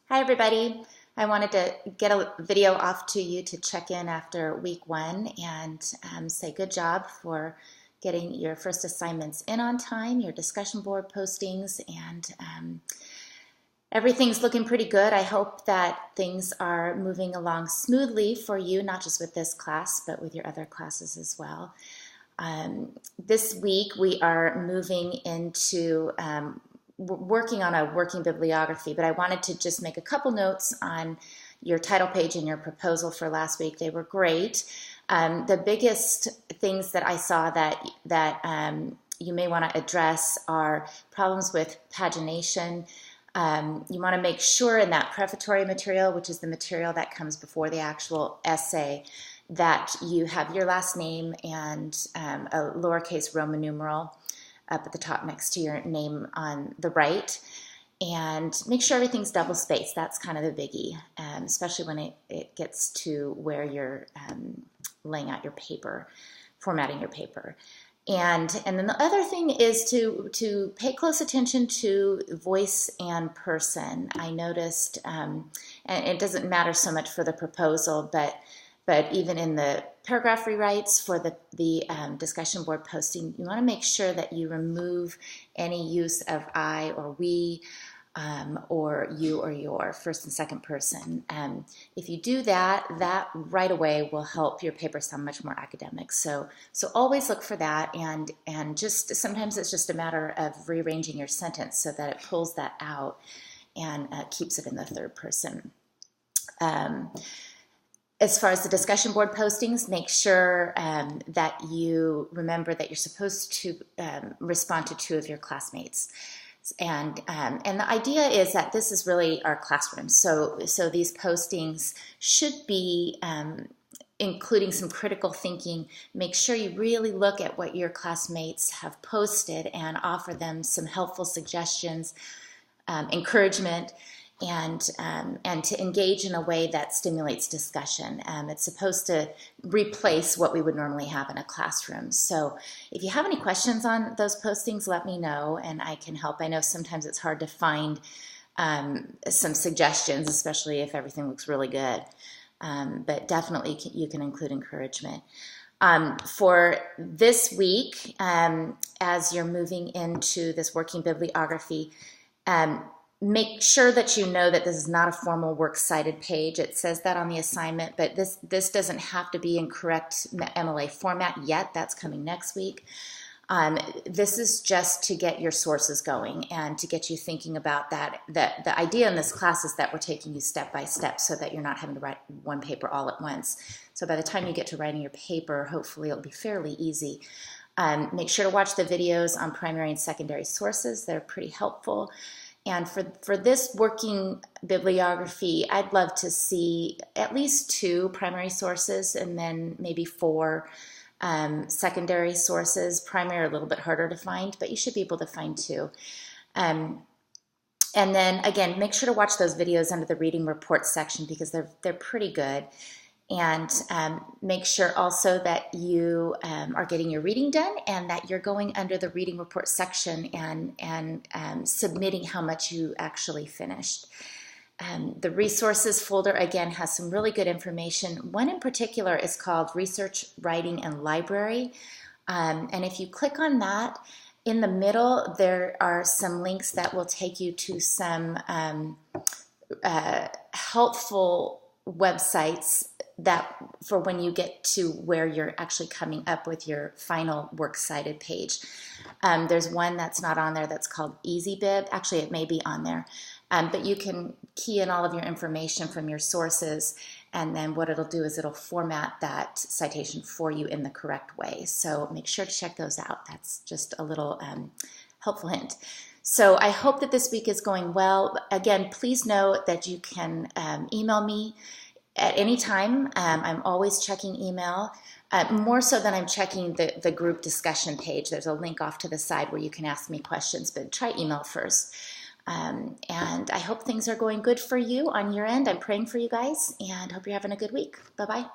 Hi everybody. I wanted to get a video off to you to check in after week one and say good job for getting your first assignments in on time, your discussion board postings, and everything's looking pretty good. I hope that things are moving along smoothly for you, not just with this class, but with your other classes as well. This week we are moving into working on a working bibliography, but I wanted to just make a couple notes on your title page and your proposal for last week. They were great. The biggest things that I saw that you may want to address are problems with pagination. You want to make sure in that prefatory material, which is the material that comes before the actual essay, that you have your last name and a lowercase Roman numeral up at the top next to your name on the right, and make sure everything's double spaced. That's kind of the biggie, especially when it gets to where you're laying out your paper, formatting your paper. And then the other thing is to pay close attention to voice and person. I noticed, and it doesn't matter so much for the proposal, but even in the paragraph rewrites for the discussion board posting, you want to make sure that you remove any use of I or we or you or your, first and second person. If you do that, that right away will help your paper sound much more academic. So always look for that, and just sometimes it's just a matter of rearranging your sentence so that it pulls that out and keeps it in the third person. As far as the discussion board postings, make sure that you remember that you're supposed to respond to 2 of your classmates. And the idea is that this is really our classroom. So these postings should be including some critical thinking. Make sure you really look at what your classmates have posted and offer them some helpful suggestions, encouragement, and to engage in a way that stimulates discussion. It's supposed to replace what we would normally have in a classroom. So if you have any questions on those postings, let me know and I can help. I know sometimes it's hard to find some suggestions, especially if everything looks really good. But definitely you can include encouragement. For this week, as you're moving into this working bibliography, make sure that you know that this is not a formal works cited page. It says that on the assignment, but this doesn't have to be in correct MLA format yet. That's coming next week. This is just to get your sources going and to get you thinking about that. The idea in this class is that we're taking you step by step so that you're not having to write one paper all at once. So by the time you get to writing your paper, hopefully it'll be fairly easy. Make sure to watch the videos on primary and secondary sources. They're pretty helpful. And for this working bibliography, I'd love to see at least 2 primary sources and then maybe 4 secondary sources. Primary are a little bit harder to find, but you should be able to find 2. And then again, make sure to watch those videos under the reading report section because they're pretty good. And make sure also that you are getting your reading done and that you're going under the reading report section and submitting how much you actually finished. The resources folder, again, has some really good information. One in particular is called Research, Writing, and Library. And if you click on that, in the middle, there are some links that will take you to some helpful websites that for when you get to where you're actually coming up with your final works cited page. There's one that's not on there that's called EasyBib. Actually, it may be on there. But you can key in all of your information from your sources, and then what it'll do is it'll format that citation for you in the correct way. So make sure to check those out. That's just a little helpful hint. So I hope that this week is going well. Again, please know that you can email me at any time. I'm always checking email, more so than I'm checking the group discussion page. There's a link off to the side where you can ask me questions, but try email first. And I hope things are going good for you on your end. I'm praying for you guys and hope you're having a good week. Bye-bye.